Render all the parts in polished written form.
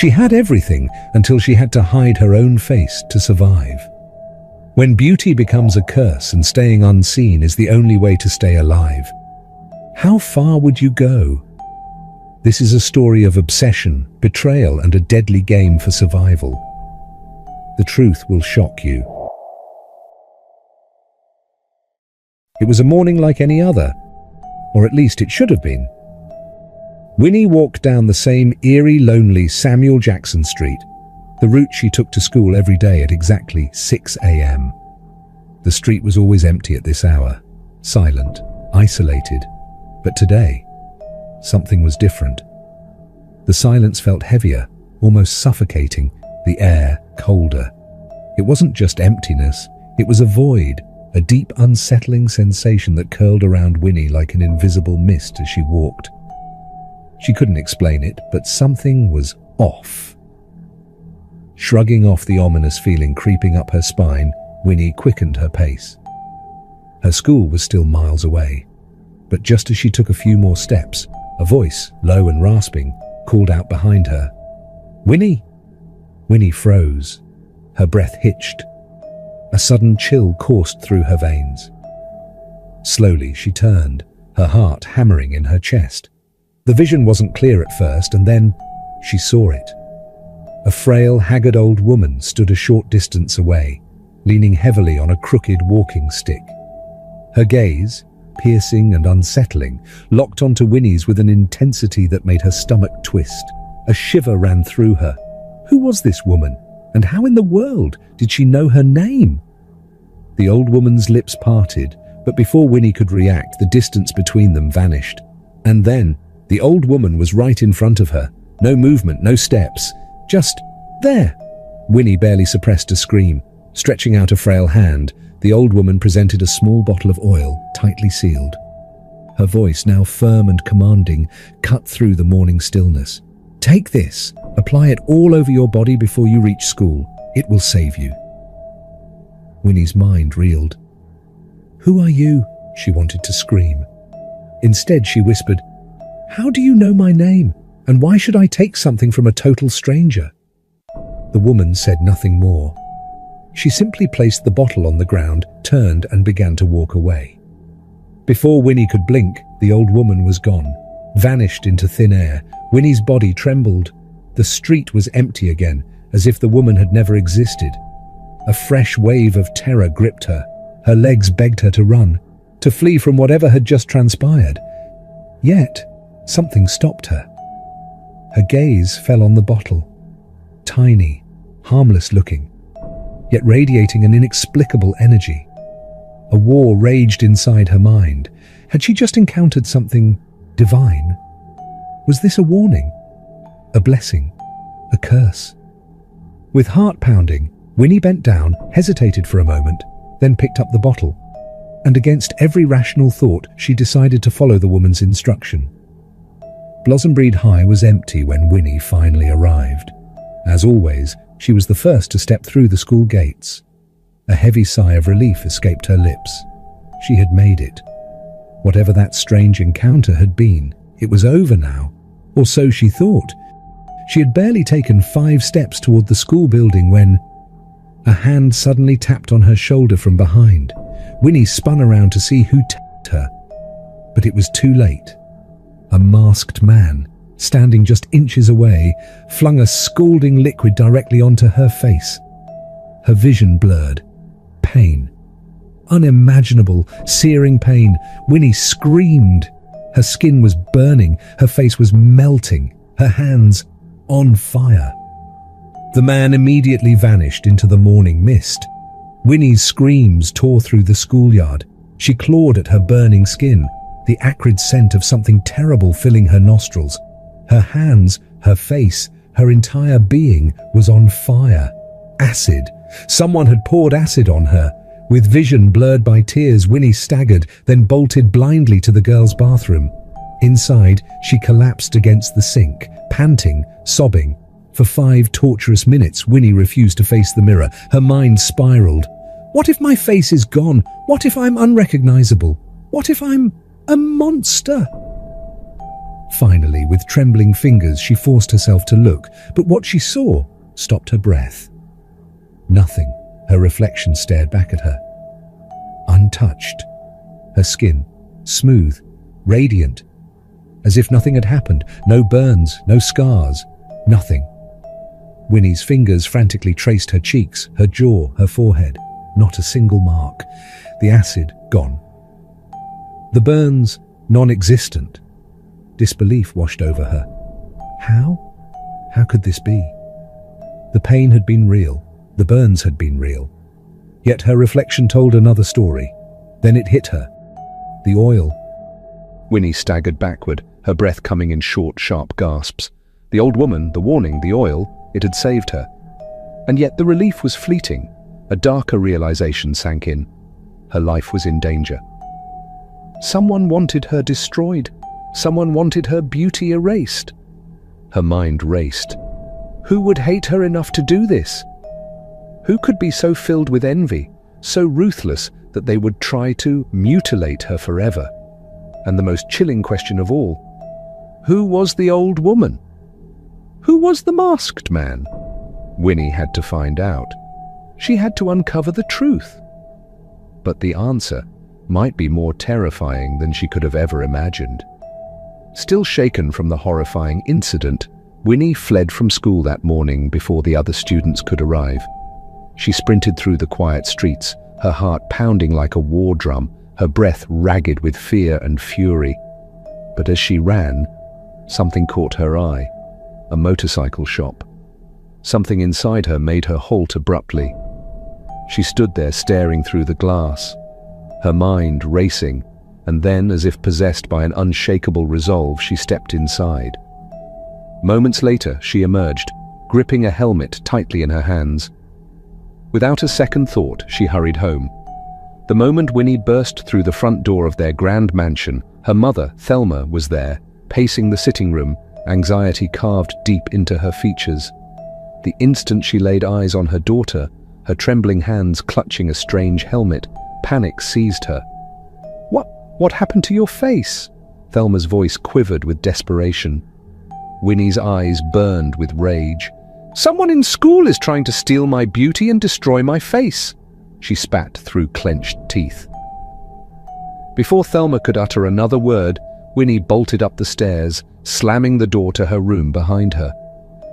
She had everything until she had to hide her own face to survive. When beauty becomes a curse and staying unseen is the only way to stay alive, how far would you go? This is a story of obsession, betrayal, and a deadly game for survival. The truth will shock you. It was a morning like any other, or at least it should have been. Winnie walked down the same eerie, lonely Samuel Jackson Street, the route she took to school every day at exactly 6 a.m. The street was always empty at this hour, silent, isolated. But today, something was different. The silence felt heavier, almost suffocating, the air colder. It wasn't just emptiness, it was a void, a deep, unsettling sensation that curled around Winnie like an invisible mist as she walked. She couldn't explain it, but something was off. Shrugging off the ominous feeling creeping up her spine, Winnie quickened her pace. Her school was still miles away, but just as she took a few more steps, a voice, low and rasping, called out behind her, "Winnie!" Winnie froze. Her breath hitched. A sudden chill coursed through her veins. Slowly she turned, her heart hammering in her chest. The vision wasn't clear at first, and then she saw it. A frail, haggard old woman stood a short distance away, leaning heavily on a crooked walking stick. Her gaze, piercing and unsettling, locked onto Winnie's with an intensity that made her stomach twist. A shiver ran through her. Who was this woman, and how in the world did she know her name? The old woman's lips parted, but before Winnie could react, the distance between them vanished. And then, the old woman was right in front of her. No movement, no steps. Just there. Winnie barely suppressed a scream. Stretching out a frail hand, the old woman presented a small bottle of oil, tightly sealed. Her voice, now firm and commanding, cut through the morning stillness. "Take this. Apply it all over your body before you reach school. It will save you." Winnie's mind reeled. "Who are you?" she wanted to scream. Instead, she whispered, "How do you know my name? And why should I take something from a total stranger?" The woman said nothing more. She simply placed the bottle on the ground, turned and began to walk away. Before Winnie could blink, the old woman was gone, vanished into thin air. Winnie's body trembled. The street was empty again, as if the woman had never existed. A fresh wave of terror gripped her. Her legs begged her to run, to flee from whatever had just transpired. Yet, something stopped her. Her gaze fell on the bottle. Tiny, harmless looking, yet radiating an inexplicable energy. A war raged inside her mind. Had she just encountered something divine? Was this a warning? A blessing? A curse? With heart pounding, Winnie bent down, hesitated for a moment, then picked up the bottle. And against every rational thought, she decided to follow the woman's instruction. Blossombried High was empty when Winnie finally arrived. As always, she was the first to step through the school gates. A heavy sigh of relief escaped her lips. She had made it. Whatever that strange encounter had been, it was over now, or so she thought. She had barely taken 5 steps toward the school building when a hand suddenly tapped on her shoulder from behind. Winnie spun around to see who tapped her, but it was too late. A masked man, standing just inches away, flung a scalding liquid directly onto her face. Her vision blurred. Pain. Unimaginable, searing pain. Winnie screamed. Her skin was burning, her face was melting, her hands on fire. The man immediately vanished into the morning mist. Winnie's screams tore through the schoolyard. She clawed at her burning skin, the acrid scent of something terrible filling her nostrils. Her hands, her face, her entire being was on fire. Acid. Someone had poured acid on her. With vision blurred by tears, Winnie staggered, then bolted blindly to the girls' bathroom. Inside, she collapsed against the sink, panting, sobbing. For 5 torturous minutes, Winnie refused to face the mirror. Her mind spiraled. What if my face is gone? What if I'm unrecognizable? What if I'm a monster? Finally, with trembling fingers, she forced herself to look, but what she saw stopped her breath. Nothing. Her reflection stared back at her. Untouched. Her skin, smooth, radiant, as if nothing had happened. No burns, no scars, nothing. Winnie's fingers frantically traced her cheeks, her jaw, her forehead. Not a single mark. The acid gone. The burns non-existent. Disbelief washed over her. How? How could this be? The pain had been real. The burns had been real. Yet her reflection told another story. Then it hit her. The oil. Winnie staggered backward, her breath coming in short, sharp gasps. The old woman, the warning, the oil, it had saved her. And yet the relief was fleeting. A darker realization sank in. Her life was in danger. Someone wanted her destroyed. Someone wanted her beauty erased. Her mind raced. Who would hate her enough to do this? Who could be so filled with envy, so ruthless that they would try to mutilate her forever? And the most chilling question of all, who was the old woman? Who was the masked man? Winnie had to find out. She had to uncover the truth. But the answer might be more terrifying than she could have ever imagined. Still shaken from the horrifying incident, Winnie fled from school that morning before the other students could arrive. She sprinted through the quiet streets, her heart pounding like a war drum, her breath ragged with fear and fury. But as she ran, something caught her eye. A motorcycle shop. Something inside her made her halt abruptly. She stood there staring through the glass, her mind racing, and then, as if possessed by an unshakable resolve, she stepped inside. Moments later, she emerged, gripping a helmet tightly in her hands. Without a second thought, she hurried home. The moment Winnie burst through the front door of their grand mansion, her mother, Thelma, was there, pacing the sitting room, anxiety carved deep into her features. The instant she laid eyes on her daughter, her trembling hands clutching a strange helmet, panic seized her. What happened to your face?" Thelma's voice quivered with desperation. Winnie's eyes burned with rage. "Someone in school is trying to steal my beauty and destroy my face," she spat through clenched teeth. Before Thelma could utter another word, Winnie bolted up the stairs, slamming the door to her room behind her.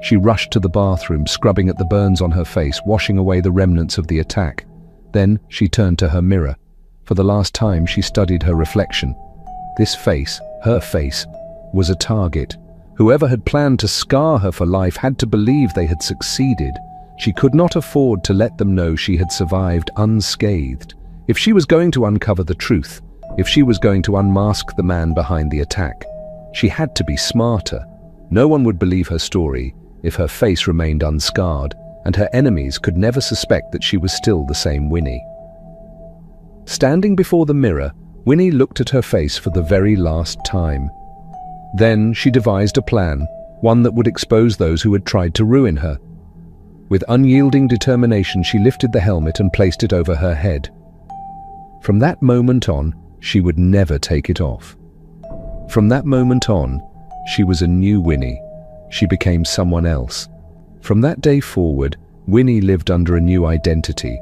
She rushed to the bathroom, scrubbing at the burns on her face, washing away the remnants of the attack. Then she turned to her mirror. For the last time, she studied her reflection. This face, her face, was a target. Whoever had planned to scar her for life had to believe they had succeeded. She could not afford to let them know she had survived unscathed. If she was going to uncover the truth, if she was going to unmask the man behind the attack, she had to be smarter. No one would believe her story if her face remained unscarred, and her enemies could never suspect that she was still the same Winnie. Standing before the mirror, Winnie looked at her face for the very last time. Then she devised a plan, one that would expose those who had tried to ruin her. With unyielding determination, she lifted the helmet and placed it over her head. From that moment on, she would never take it off. From that moment on, she was a new Winnie. She became someone else. From that day forward, Winnie lived under a new identity,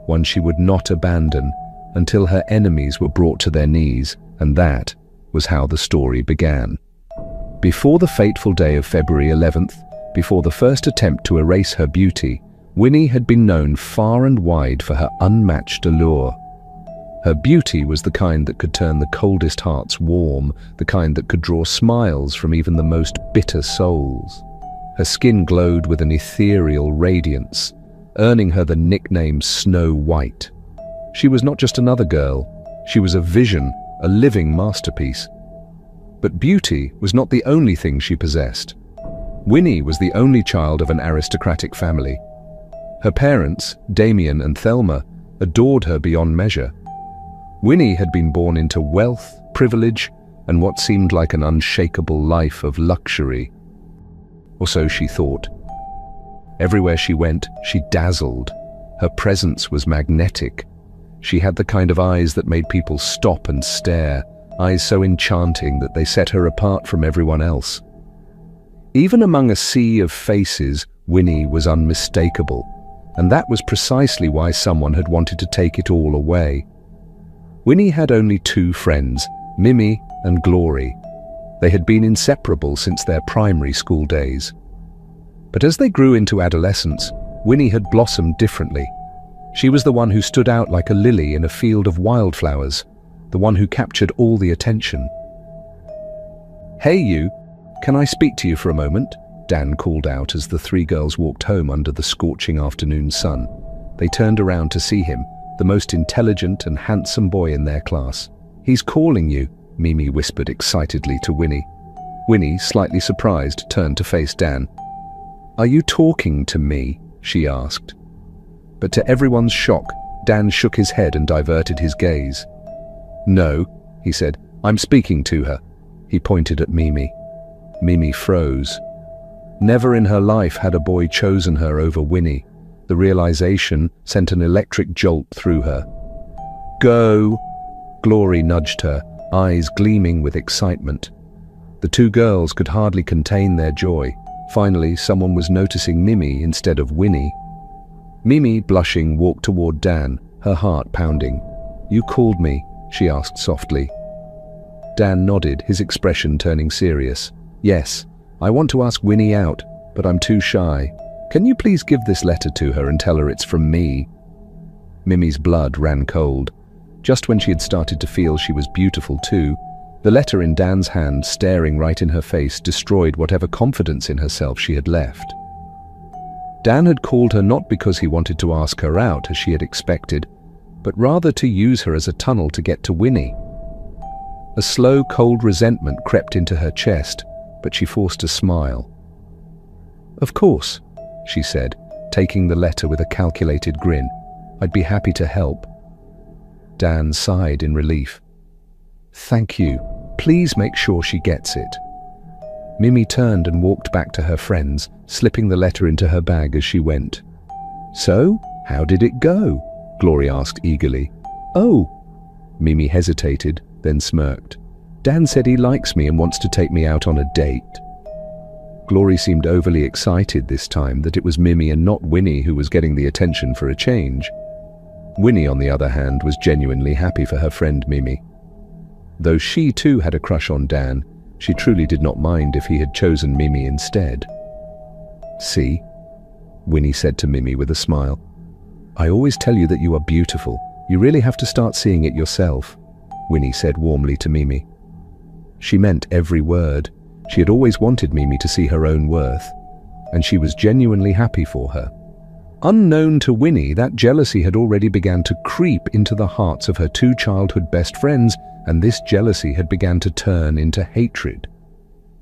one she would not abandon until her enemies were brought to their knees, and that was how the story began. Before the fateful day of February 11th, before the first attempt to erase her beauty, Winnie had been known far and wide for her unmatched allure. Her beauty was the kind that could turn the coldest hearts warm, the kind that could draw smiles from even the most bitter souls. Her skin glowed with an ethereal radiance, earning her the nickname Snow White. She was not just another girl, she was a vision, a living masterpiece. But beauty was not the only thing she possessed. Winnie was the only child of an aristocratic family. Her parents, Damien and Thelma, adored her beyond measure. Winnie had been born into wealth, privilege, and what seemed like an unshakable life of luxury. Or so she thought. Everywhere she went, she dazzled. Her presence was magnetic. She had the kind of eyes that made people stop and stare, eyes so enchanting that they set her apart from everyone else. Even among a sea of faces, Winnie was unmistakable, and that was precisely why someone had wanted to take it all away. Winnie had only two friends, Mimi and Glory. They had been inseparable since their primary school days. But as they grew into adolescence, Winnie had blossomed differently. She was the one who stood out like a lily in a field of wildflowers, the one who captured all the attention. "Hey you, can I speak to you for a moment?" Dan called out as the three girls walked home under the scorching afternoon sun. They turned around to see him, the most intelligent and handsome boy in their class. "He's calling you," Mimi whispered excitedly to Winnie. Winnie, slightly surprised, turned to face Dan. "Are you talking to me?" she asked. But to everyone's shock, Dan shook his head and diverted his gaze. "No," he said, "I'm speaking to her." He pointed at Mimi. Mimi froze. Never in her life had a boy chosen her over Winnie. The realization sent an electric jolt through her. "Go!" Glory nudged her, eyes gleaming with excitement. The two girls could hardly contain their joy. Finally, someone was noticing Mimi instead of Winnie. Mimi, blushing, walked toward Dan, her heart pounding. "You called me?" she asked softly. Dan nodded, his expression turning serious. "Yes, I want to ask Winnie out, but I'm too shy. Can you please give this letter to her and tell her it's from me?" Mimi's blood ran cold. Just when she had started to feel she was beautiful too, the letter in Dan's hand, staring right in her face, destroyed whatever confidence in herself she had left. Dan had called her not because he wanted to ask her out, as she had expected, but rather to use her as a tunnel to get to Winnie. A slow, cold resentment crept into her chest, but she forced a smile. "Of course," she said, taking the letter with a calculated grin. "I'd be happy to help." Dan sighed in relief. "Thank you. Please make sure she gets it." Mimi turned and walked back to her friends, slipping the letter into her bag as she went. "So, how did it go?" Glory asked eagerly. "Oh." Mimi hesitated, then smirked. "Dan said he likes me and wants to take me out on a date." Glory seemed overly excited this time that it was Mimi and not Winnie who was getting the attention for a change. Winnie, on the other hand, was genuinely happy for her friend Mimi. Though she too had a crush on Dan, she truly did not mind if he had chosen Mimi instead. "See," Winnie said to Mimi with a smile. "I always tell you that you are beautiful. You really have to start seeing it yourself," Winnie said warmly to Mimi. She meant every word. She had always wanted Mimi to see her own worth, and she was genuinely happy for her. Unknown to Winnie, that jealousy had already begun to creep into the hearts of her two childhood best friends, and this jealousy had begun to turn into hatred.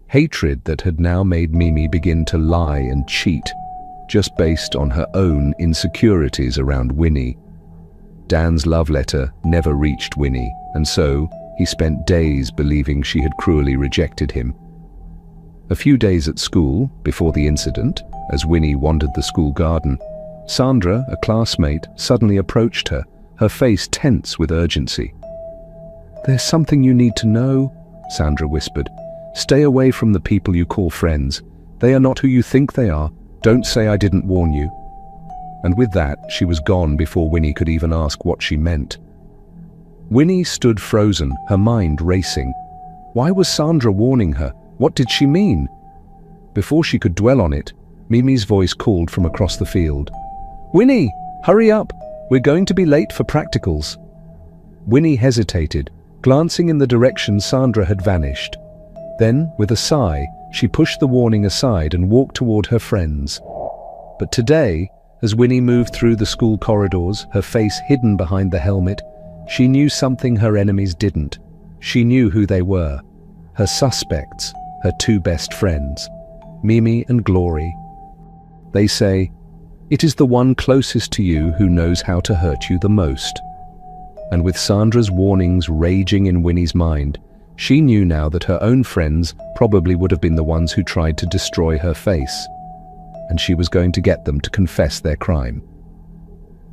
Hatred that had now made Mimi begin to lie and cheat, just based on her own insecurities around Winnie. Dan's love letter never reached Winnie, and so he spent days believing she had cruelly rejected him. A few days at school, before the incident, as Winnie wandered the school garden, Sandra, a classmate, suddenly approached her, her face tense with urgency. "There's something you need to know," Sandra whispered. "Stay away from the people you call friends. They are not who you think they are. Don't say I didn't warn you." And with that, she was gone before Winnie could even ask what she meant. Winnie stood frozen, her mind racing. Why was Sandra warning her? What did she mean? Before she could dwell on it, Mimi's voice called from across the field. "Winnie, hurry up! We're going to be late for practicals." Winnie hesitated, glancing in the direction Sandra had vanished. Then, with a sigh, she pushed the warning aside and walked toward her friends. But today, as Winnie moved through the school corridors, her face hidden behind the helmet, she knew something her enemies didn't. She knew who they were. Her suspects, her two best friends, Mimi and Glory. They say, "It is the one closest to you who knows how to hurt you the most." And with Sandra's warnings raging in Winnie's mind, she knew now that her own friends probably would have been the ones who tried to destroy her face, and she was going to get them to confess their crime.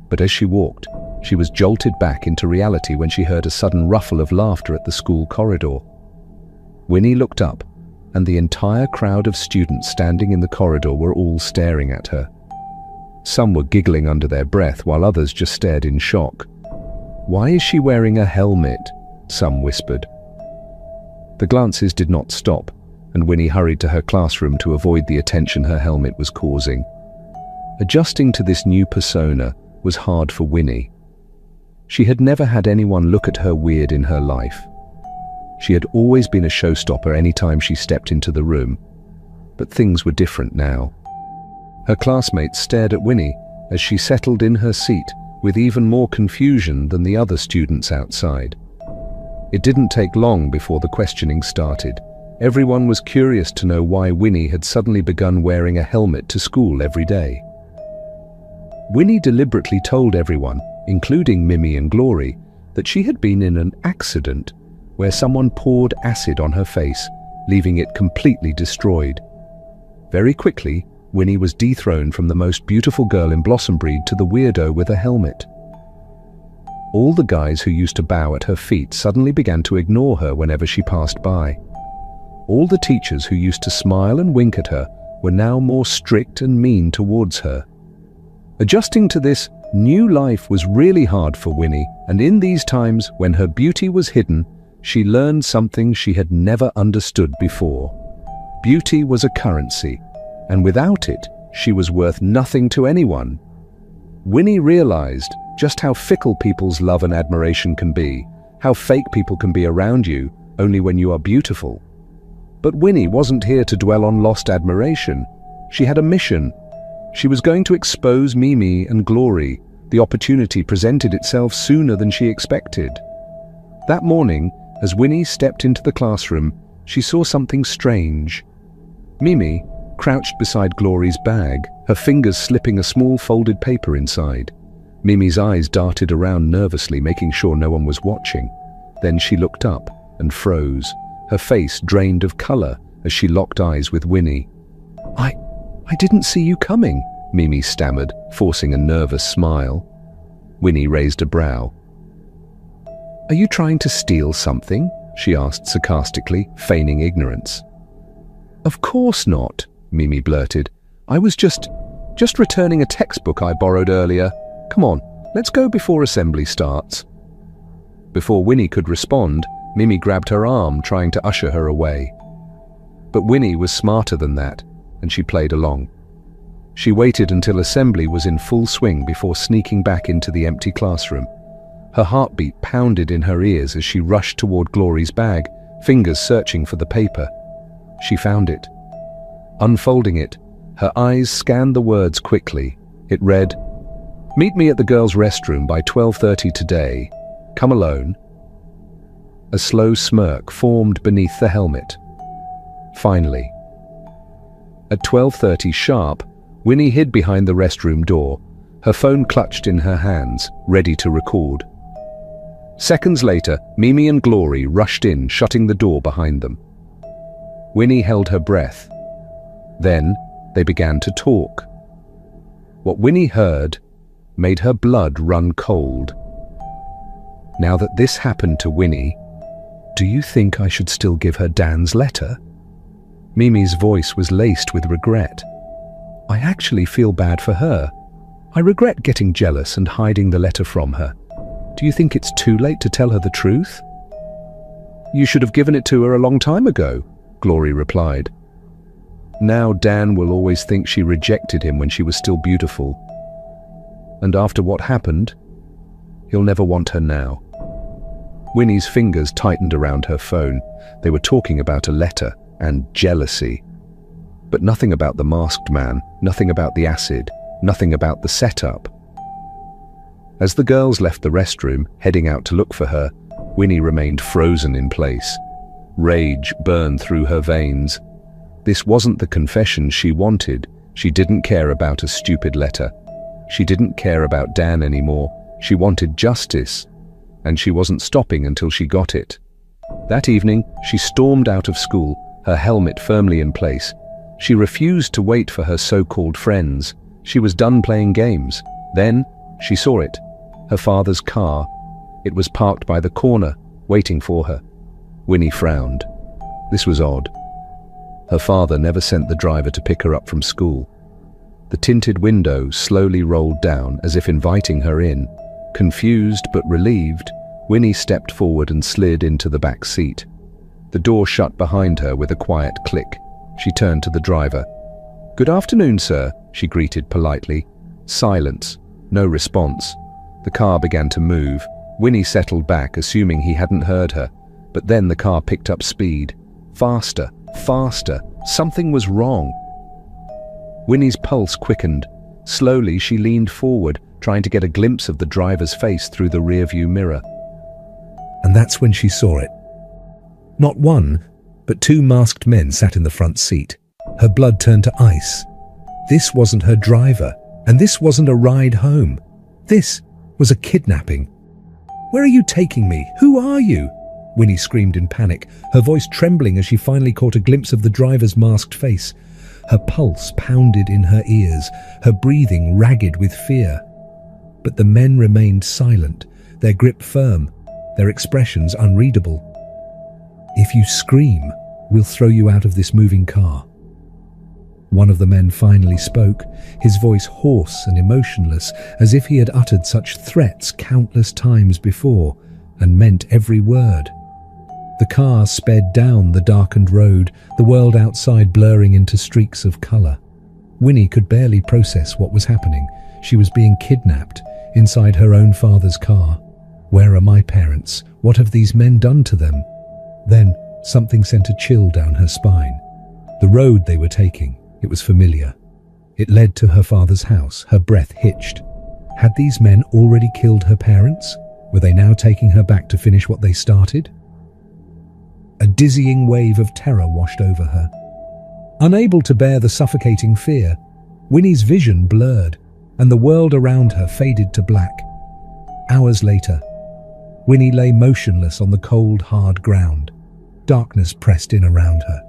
But as she walked, She was jolted back into reality when she heard a sudden ruffle of laughter at the school corridor. Winnie looked up, and the entire crowd of students standing in the corridor were all staring at her. Some were giggling under their breath, while others just stared in shock. "Why is she wearing a helmet?" some whispered. The glances did not stop, and Winnie hurried to her classroom to avoid the attention her helmet was causing. Adjusting to this new persona was hard for Winnie. She had never had anyone look at her weird in her life. She had always been a showstopper any time she stepped into the room, but things were different now. Her classmates stared at Winnie as she settled in her seat with even more confusion than the other students outside. It didn't take long before the questioning started. Everyone was curious to know why Winnie had suddenly begun wearing a helmet to school every day. Winnie deliberately told everyone, including Mimi and Glory, that she had been in an accident where someone poured acid on her face, leaving it completely destroyed. Very quickly, Winnie was dethroned from the most beautiful girl in Blossom Breed to the weirdo with a helmet. All the guys who used to bow at her feet suddenly began to ignore her whenever she passed by. All the teachers who used to smile and wink at her were now more strict and mean towards her. Adjusting to this new life was really hard for Winnie, and in these times when her beauty was hidden, she learned something she had never understood before. Beauty was a currency, and without it, she was worth nothing to anyone. Winnie realized just how fickle people's love and admiration can be, how fake people can be around you only when you are beautiful. But Winnie wasn't here to dwell on lost admiration. She had a mission. She was going to expose Mimi and Glory. The opportunity presented itself sooner than she expected. That morning, as Winnie stepped into the classroom, she saw something strange. Mimi crouched beside Glory's bag, her fingers slipping a small folded paper inside. Mimi's eyes darted around nervously, making sure no one was watching. Then she looked up and froze, her face drained of color as she locked eyes with Winnie. I didn't see you coming," Mimi stammered, forcing a nervous smile. Winnie raised a brow. "Are you trying to steal something?" she asked sarcastically, feigning ignorance. "Of course not," Mimi blurted. "I was just returning a textbook I borrowed earlier. Come on, let's go before assembly starts." Before Winnie could respond, Mimi grabbed her arm, trying to usher her away. But Winnie was smarter than that, and she played along. She waited until assembly was in full swing before sneaking back into the empty classroom. Her heartbeat pounded in her ears as she rushed toward Glory's bag, fingers searching for the paper. She found it. Unfolding it, her eyes scanned the words quickly. It read, "Meet me at the girls' restroom by 12:30 today. Come alone." A slow smirk formed beneath the helmet. Finally. At 12:30 sharp, Winnie hid behind the restroom door, her phone clutched in her hands, ready to record. Seconds later, Mimi and Glory rushed in, shutting the door behind them. Winnie held her breath. Then they began to talk. What Winnie heard made her blood run cold. Now that this happened to Winnie, "Do you think I should still give her Dan's letter?" Mimi's voice was laced with regret. "I actually feel bad for her. I regret getting jealous and hiding the letter from her. Do you think it's too late to tell her the truth?" "You should have given it to her a long time ago," Glory replied. "Now Dan will always think she rejected him when she was still beautiful. And after what happened, he'll never want her now." Winnie's fingers tightened around her phone. They were talking about a letter and jealousy. But nothing about the masked man, nothing about the acid, nothing about the setup. As the girls left the restroom, heading out to look for her, Winnie remained frozen in place. Rage burned through her veins. This wasn't the confession she wanted. She didn't care about a stupid letter. She didn't care about Dan anymore. She wanted justice, and she wasn't stopping until she got it. That evening, she stormed out of school, her helmet firmly in place. She refused to wait for her so-called friends. She was done playing games. Then, she saw it. Her father's car. It was parked by the corner, waiting for her. Winnie frowned. This was odd. Her father never sent the driver to pick her up from school. The tinted window slowly rolled down as if inviting her in. Confused but relieved, Winnie stepped forward and slid into the back seat. The door shut behind her with a quiet click. She turned to the driver. "Good afternoon, sir," she greeted politely. Silence. No response. The car began to move. Winnie settled back, assuming he hadn't heard her. But then the car picked up speed. Faster, faster. Something was wrong. Winnie's pulse quickened. Slowly, she leaned forward, trying to get a glimpse of the driver's face through the rearview mirror. And that's when she saw it. Not one, but two masked men sat in the front seat. Her blood turned to ice. This wasn't her driver, and this wasn't a ride home. This was a kidnapping. "Where are you taking me? Who are you?" Winnie screamed in panic, her voice trembling as she finally caught a glimpse of the driver's masked face. Her pulse pounded in her ears, her breathing ragged with fear. But the men remained silent, their grip firm, their expressions unreadable. "If you scream, we'll throw you out of this moving car." One of the men finally spoke, his voice hoarse and emotionless, as if he had uttered such threats countless times before, and meant every word. The car sped down the darkened road, the world outside blurring into streaks of colour. Winnie could barely process what was happening. She was being kidnapped, inside her own father's car. Where are my parents? What have these men done to them? Then, something sent a chill down her spine. The road they were taking, it was familiar. It led to her father's house. Her breath hitched. Had these men already killed her parents? Were they now taking her back to finish what they started? A dizzying wave of terror washed over her. Unable to bear the suffocating fear, Winnie's vision blurred, and the world around her faded to black. Hours later, Winnie lay motionless on the cold, hard ground. Darkness pressed in around her.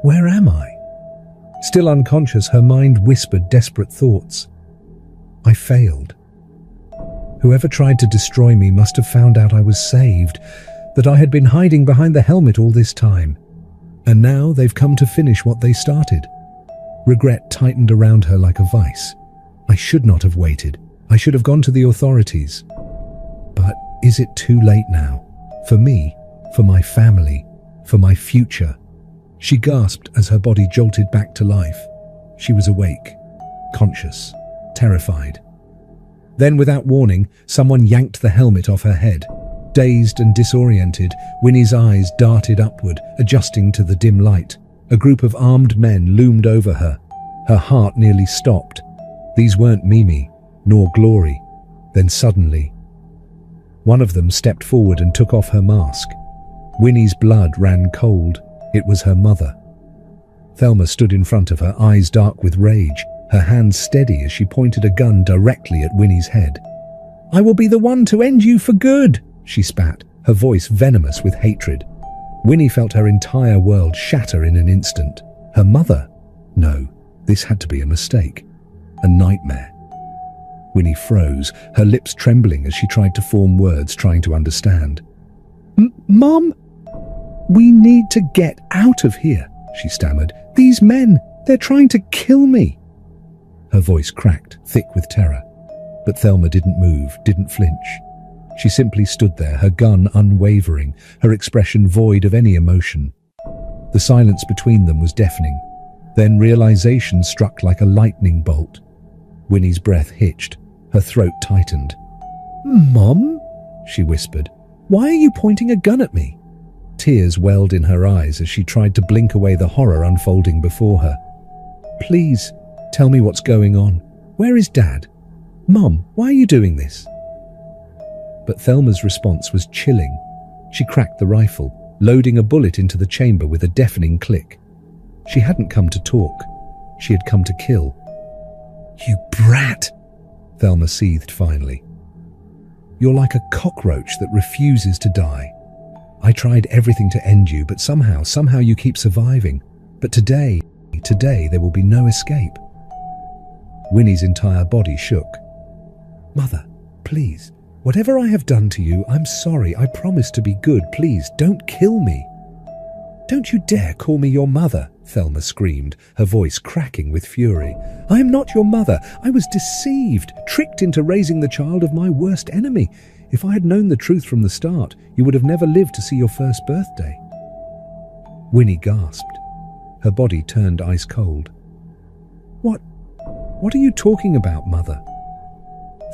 Where am I? Still unconscious, her mind whispered desperate thoughts. I failed. Whoever tried to destroy me must have found out I was saved, that I had been hiding behind the helmet all this time. And now they've come to finish what they started. Regret tightened around her like a vice. I should not have waited. I should have gone to the authorities. But is it too late now? For me, for my family, for my future? She gasped as her body jolted back to life. She was awake, conscious, terrified. Then, without warning, someone yanked the helmet off her head. Dazed and disoriented, Winnie's eyes darted upward, adjusting to the dim light. A group of armed men loomed over her. Her heart nearly stopped. These weren't Mimi, nor Glory. Then suddenly, one of them stepped forward and took off her mask. Winnie's blood ran cold. It was her mother. Thelma stood in front of her, eyes dark with rage, her hands steady as she pointed a gun directly at Winnie's head. "I will be the one to end you for good," she spat, her voice venomous with hatred. Winnie felt her entire world shatter in an instant. Her mother? No, this had to be a mistake. A nightmare. Winnie froze, her lips trembling as she tried to form words, trying to understand. Mom? We need to get out of here, she stammered. These men, they're trying to kill me. Her voice cracked, thick with terror. But Thelma didn't move, didn't flinch. She simply stood there, her gun unwavering, her expression void of any emotion. The silence between them was deafening. Then realization struck like a lightning bolt. Winnie's breath hitched, her throat tightened. "Mom?" she whispered. "Why are you pointing a gun at me?" Tears welled in her eyes as she tried to blink away the horror unfolding before her. "Please, tell me what's going on. Where is Dad? Mom, why are you doing this?" But Thelma's response was chilling. She cracked the rifle, loading a bullet into the chamber with a deafening click. She hadn't come to talk. She had come to kill. "You brat!" Thelma seethed finally. "You're like a cockroach that refuses to die. I tried everything to end you, but somehow you keep surviving. But today there will be no escape." Winnie's entire body shook. "Mother, Please, whatever I have done to you, I'm sorry. I promise to be good. Please, don't kill me." "Don't you dare call me your mother," Thelma screamed, her voice cracking with fury. "I am not your mother. I was deceived, tricked into raising the child of my worst enemy. If I had known the truth from the start, you would have never lived to see your first birthday." Winnie gasped. Her body turned ice cold. What are you talking about, Mother?"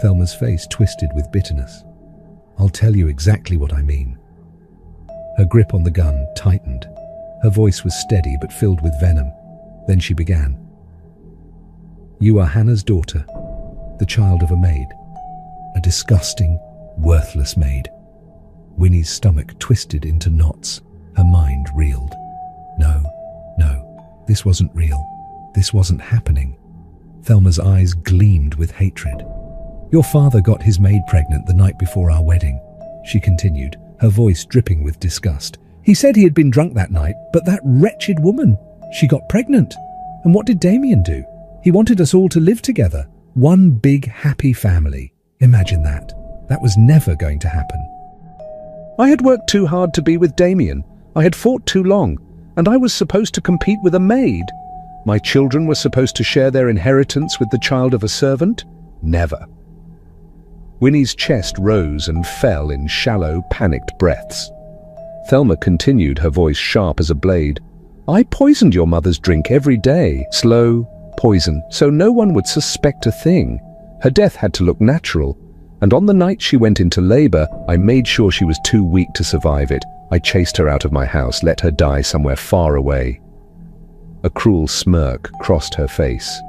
Thelma's face twisted with bitterness. "I'll tell you exactly what I mean." Her grip on the gun tightened. Her voice was steady but filled with venom. Then she began. "You are Hannah's daughter, the child of a maid. A disgusting, worthless maid." Winnie's stomach twisted into knots. Her mind reeled. No, this wasn't real. This wasn't happening. Thelma's eyes gleamed with hatred. "Your father got his maid pregnant the night before our wedding," she continued, her voice dripping with disgust. "He said he had been drunk that night, but that wretched woman, she got pregnant. And what did Damien do? He wanted us all to live together. One big, happy family. Imagine that. That was never going to happen." "I had worked too hard to be with Damien. I had fought too long, and I was supposed to compete with a maid. My children were supposed to share their inheritance with the child of a servant? Never." Winnie's chest rose and fell in shallow, panicked breaths. Thelma continued, her voice sharp as a blade. "I poisoned your mother's drink every day. Slow poison, so no one would suspect a thing. Her death had to look natural. And on the night she went into labor, I made sure she was too weak to survive it. I chased her out of my house, let her die somewhere far away." A cruel smirk crossed her face.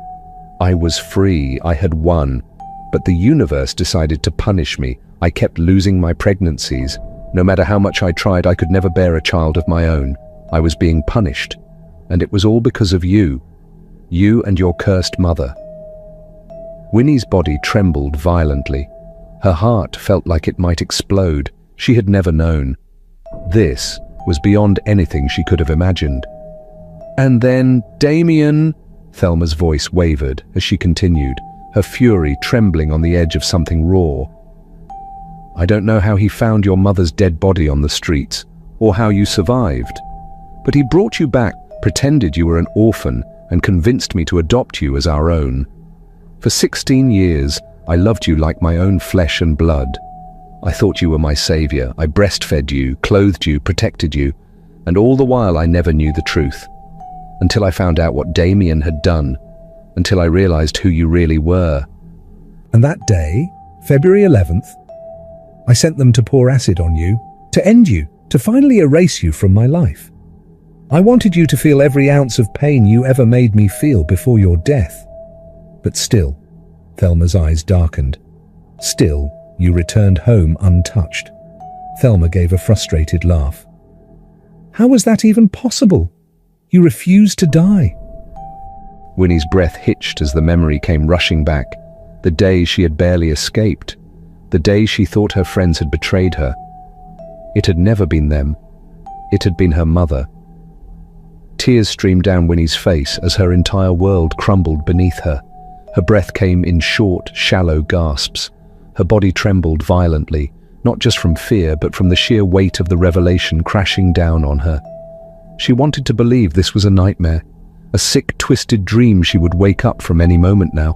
"I was free, I had won. But the universe decided to punish me. I kept losing my pregnancies. No matter how much I tried, I could never bear a child of my own. I was being punished. And it was all because of you. You and your cursed mother." Winnie's body trembled violently. Her heart felt like it might explode. She had never known. This was beyond anything she could have imagined. "And then Damien," Thelma's voice wavered as she continued, her fury trembling on the edge of something raw. "I don't know how he found your mother's dead body on the streets, or how you survived. But he brought you back, pretended you were an orphan, and convinced me to adopt you as our own. For 16 years, I loved you like my own flesh and blood. I thought you were my savior. I breastfed you, clothed you, protected you, and all the while I never knew the truth. Until I found out what Damien had done, until I realized who you really were." "And that day, February 11th, I sent them to pour acid on you, to end you, to finally erase you from my life. I wanted you to feel every ounce of pain you ever made me feel before your death. But still," Thelma's eyes darkened, "still, you returned home untouched." Thelma gave a frustrated laugh. "How was that even possible? You refused to die." Winnie's breath hitched as the memory came rushing back. The day she had barely escaped. The day she thought her friends had betrayed her. It had never been them. It had been her mother. Tears streamed down Winnie's face as her entire world crumbled beneath her. Her breath came in short, shallow gasps. Her body trembled violently, not just from fear, but from the sheer weight of the revelation crashing down on her. She wanted to believe this was a nightmare, a sick, twisted dream she would wake up from any moment now.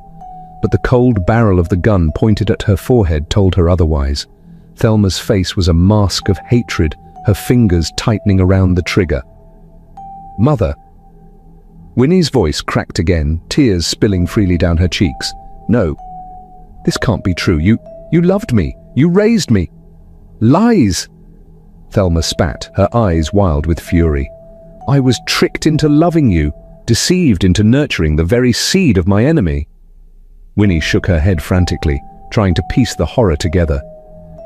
But the cold barrel of the gun pointed at her forehead told her otherwise. Thelma's face was a mask of hatred, her fingers tightening around the trigger. "Mother!" Winnie's voice cracked again, tears spilling freely down her cheeks. "No, this can't be true. You loved me. You raised me. Lies!" Thelma spat, her eyes wild with fury. "I was tricked into loving you, deceived into nurturing the very seed of my enemy." Winnie shook her head frantically, trying to piece the horror together.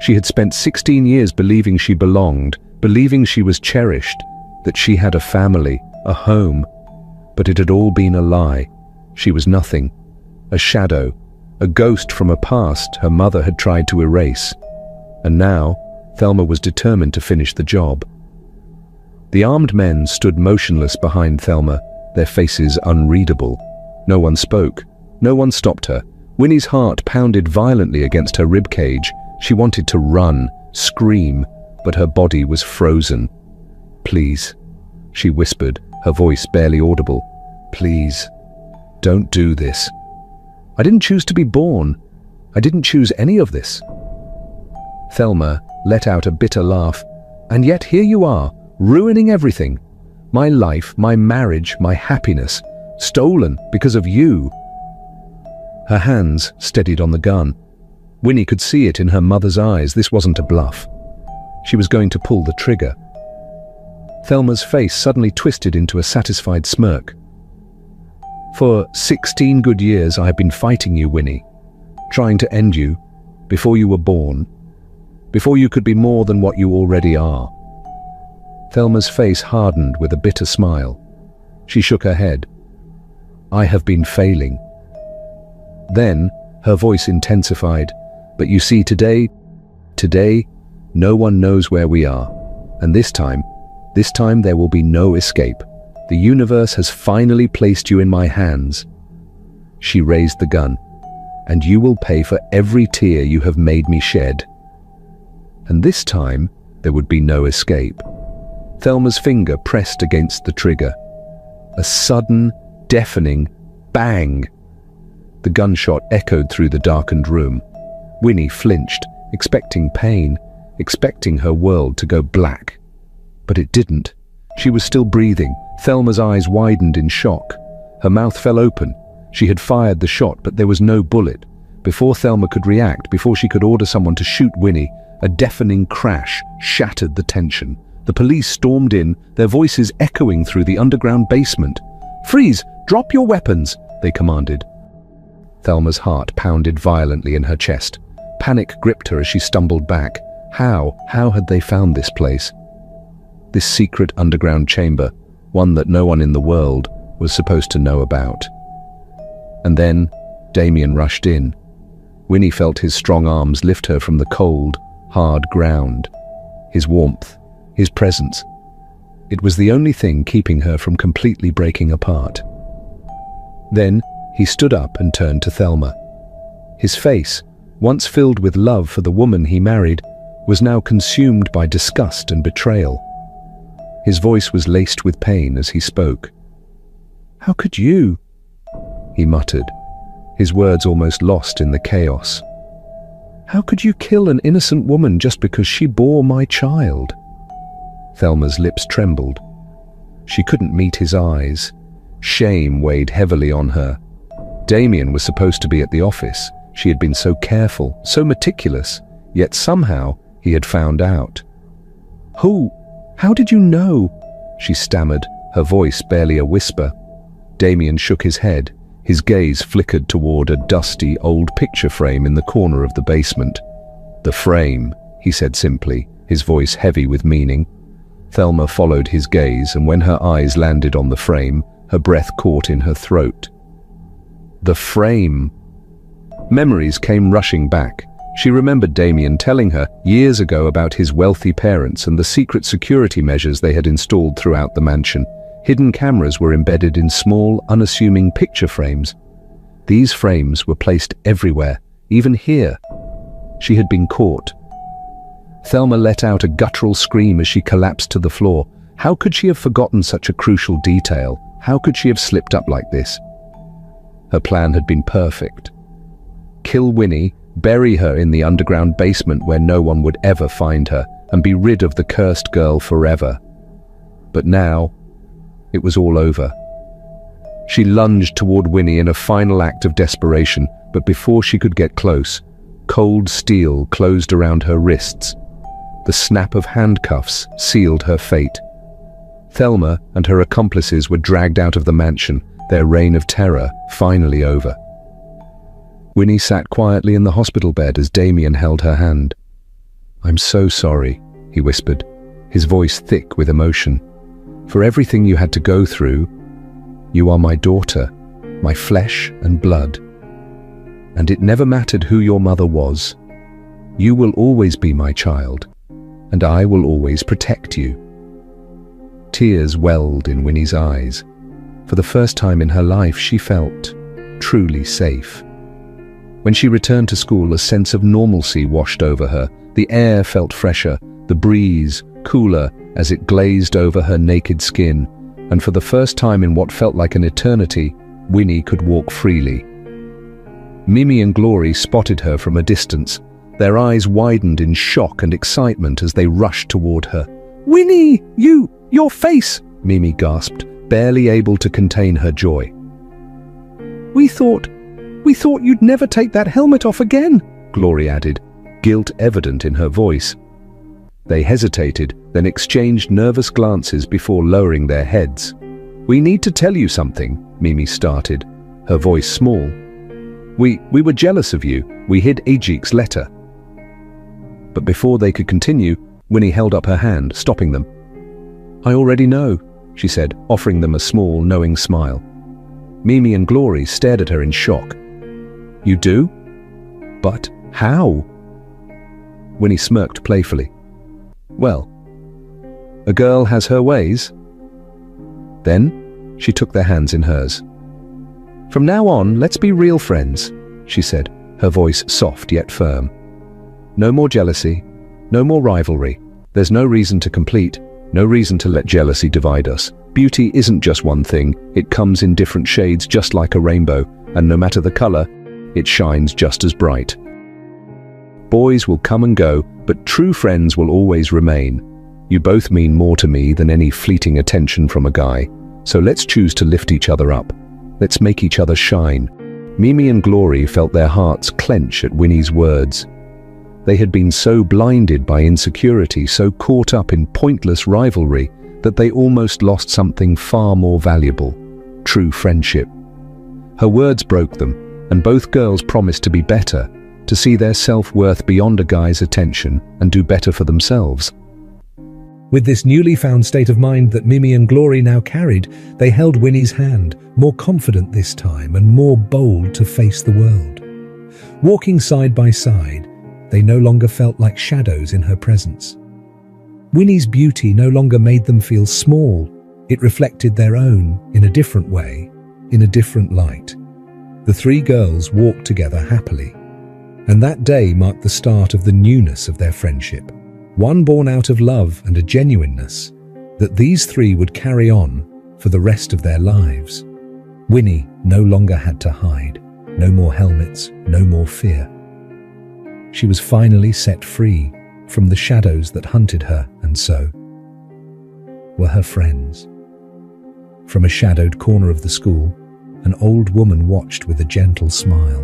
She had spent 16 years believing she belonged, believing she was cherished, that she had a family, a home. But it had all been a lie. She was nothing, a shadow, a ghost from a past her mother had tried to erase. And now, Thelma was determined to finish the job. The armed men stood motionless behind Thelma, their faces unreadable. No one spoke. No one stopped her. Winnie's heart pounded violently against her ribcage. She wanted to run, scream, but her body was frozen. "Please," she whispered, her voice barely audible. "Please, don't do this. I didn't choose to be born. I didn't choose any of this." Thelma let out a bitter laugh. "And yet here you are, ruining everything. My life, my marriage, my happiness, stolen because of you." Her hands steadied on the gun. Winnie could see it in her mother's eyes. This wasn't a bluff. She was going to pull the trigger. Thelma's face suddenly twisted into a satisfied smirk. "For 16 good years I have been fighting you, Winnie, trying to end you, before you were born, before you could be more than what you already are." Thelma's face hardened with a bitter smile. She shook her head. "I have been failing." Then her voice intensified. "But you see, today, no one knows where we are. And this time there will be no escape. The universe has finally placed you in my hands." She raised the gun. "And you will pay for every tear you have made me shed." And this time there would be no escape. Thelma's finger pressed against the trigger. A sudden, deafening bang. The gunshot echoed through the darkened room. Winnie flinched, expecting pain, expecting her world to go black. But it didn't. She was still breathing. Thelma's eyes widened in shock. Her mouth fell open. She had fired the shot, but there was no bullet. Before Thelma could react, before she could order someone to shoot Winnie, a deafening crash shattered the tension. The police stormed in, their voices echoing through the underground basement. "Freeze! Drop your weapons!" they commanded. Thelma's heart pounded violently in her chest. Panic gripped her as she stumbled back. How had they found this place? This secret underground chamber, one that no one in the world was supposed to know about. And then Damien rushed in. Winnie felt his strong arms lift her from the cold, hard ground. His warmth, his presence. It was the only thing keeping her from completely breaking apart. Then he stood up and turned to Thelma. His face, once filled with love for the woman he married, was now consumed by disgust and betrayal. His voice was laced with pain as he spoke. "How could you?" he muttered, his words almost lost in the chaos. "How could you kill an innocent woman just because she bore my child?" Thelma's lips trembled. She couldn't meet his eyes. Shame weighed heavily on her. Damien was supposed to be at the office. She had been so careful, so meticulous, yet somehow he had found out. How did you know?" she stammered, her voice barely a whisper. Damien shook his head. His gaze flickered toward a dusty, old picture frame in the corner of the basement. "The frame," he said simply, his voice heavy with meaning. Thelma followed his gaze, and when her eyes landed on the frame, her breath caught in her throat. The frame. Memories came rushing back. She remembered Damien telling her years ago about his wealthy parents and the secret security measures they had installed throughout the mansion. Hidden cameras were embedded in small, unassuming picture frames. These frames were placed everywhere, even here. She had been caught. Thelma let out a guttural scream as she collapsed to the floor. How could she have forgotten such a crucial detail? How could she have slipped up like this? Her plan had been perfect. Kill Winnie, bury her in the underground basement where no one would ever find her, and be rid of the cursed girl forever. But now, it was all over. She lunged toward Winnie in a final act of desperation, but before she could get close, cold steel closed around her wrists. The snap of handcuffs sealed her fate. Thelma and her accomplices were dragged out of the mansion, their reign of terror finally over. Winnie sat quietly in the hospital bed as Damien held her hand. "I'm so sorry," he whispered, his voice thick with emotion. "For everything you had to go through. You are my daughter, my flesh and blood. And it never mattered who your mother was. You will always be my child, and I will always protect you." Tears welled in Winnie's eyes. For the first time in her life, she felt truly safe. When she returned to school, a sense of normalcy washed over her. The air felt fresher, the breeze cooler as it glazed over her naked skin, and for the first time in what felt like an eternity, Winnie could walk freely. Mimi and Glory spotted her from a distance. Their eyes widened in shock and excitement as they rushed toward her. "Winnie, your face!" Mimi gasped, barely able to contain her joy. We thought you'd never take that helmet off again," Glory added, guilt evident in her voice. They hesitated, then exchanged nervous glances before lowering their heads. "We need to tell you something," Mimi started, her voice small. We were jealous of you. We hid Ajik's letter." But before they could continue, Winnie held up her hand, stopping them. "I already know," she said, offering them a small, knowing smile. Mimi and Glory stared at her in shock. "You do? But how?" Winnie smirked playfully. "Well, a girl has her ways." Then she took their hands in hers. "From now on, let's be real friends," she said, her voice soft yet firm. "No more jealousy, no more rivalry. There's no reason to compete, no reason to let jealousy divide us. Beauty isn't just one thing, it comes in different shades just like a rainbow, and no matter the color, it shines just as bright. Boys will come and go, but true friends will always remain. You both mean more to me than any fleeting attention from a guy, so let's choose to lift each other up. Let's make each other shine." Mimi and Glory felt their hearts clench at Winnie's words. They had been so blinded by insecurity, so caught up in pointless rivalry, that they almost lost something far more valuable: true friendship. Her words broke them, and both girls promised to be better, to see their self-worth beyond a guy's attention and do better for themselves. With this newly found state of mind that Mimi and Glory now carried, they held Winnie's hand, more confident this time and more bold to face the world. Walking side by side, they no longer felt like shadows in her presence. Winnie's beauty no longer made them feel small. It reflected their own in a different way, in a different light. The three girls walked together happily, and that day marked the start of the newness of their friendship, one born out of love and a genuineness that these three would carry on for the rest of their lives. Winnie no longer had to hide. No more helmets, no more fear. She was finally set free from the shadows that hunted her, and so were her friends. From a shadowed corner of the school, an old woman watched with a gentle smile.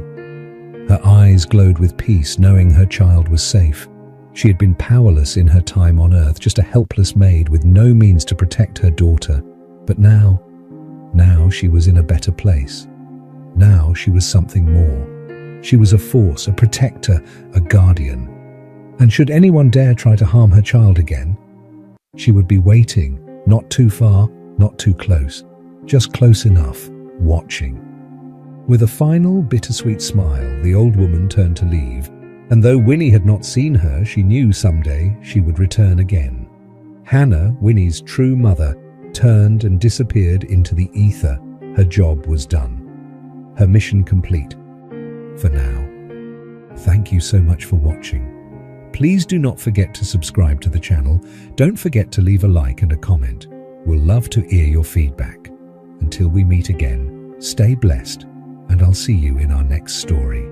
Her eyes glowed with peace, knowing her child was safe. She had been powerless in her time on earth, just a helpless maid with no means to protect her daughter. But now she was in a better place. Now she was something more. She was a force, a protector, a guardian. And should anyone dare try to harm her child again, she would be waiting, not too far, not too close, just close enough, watching. With a final bittersweet smile, the old woman turned to leave, and though Winnie had not seen her, she knew someday she would return again. Hannah, Winnie's true mother, turned and disappeared into the ether. Her job was done. Her mission complete. For now. Thank you so much for watching. Please do not forget to subscribe to the channel. Don't forget to leave a like and a comment. We'll love to hear your feedback. Until we meet again, stay blessed, and I'll see you in our next story.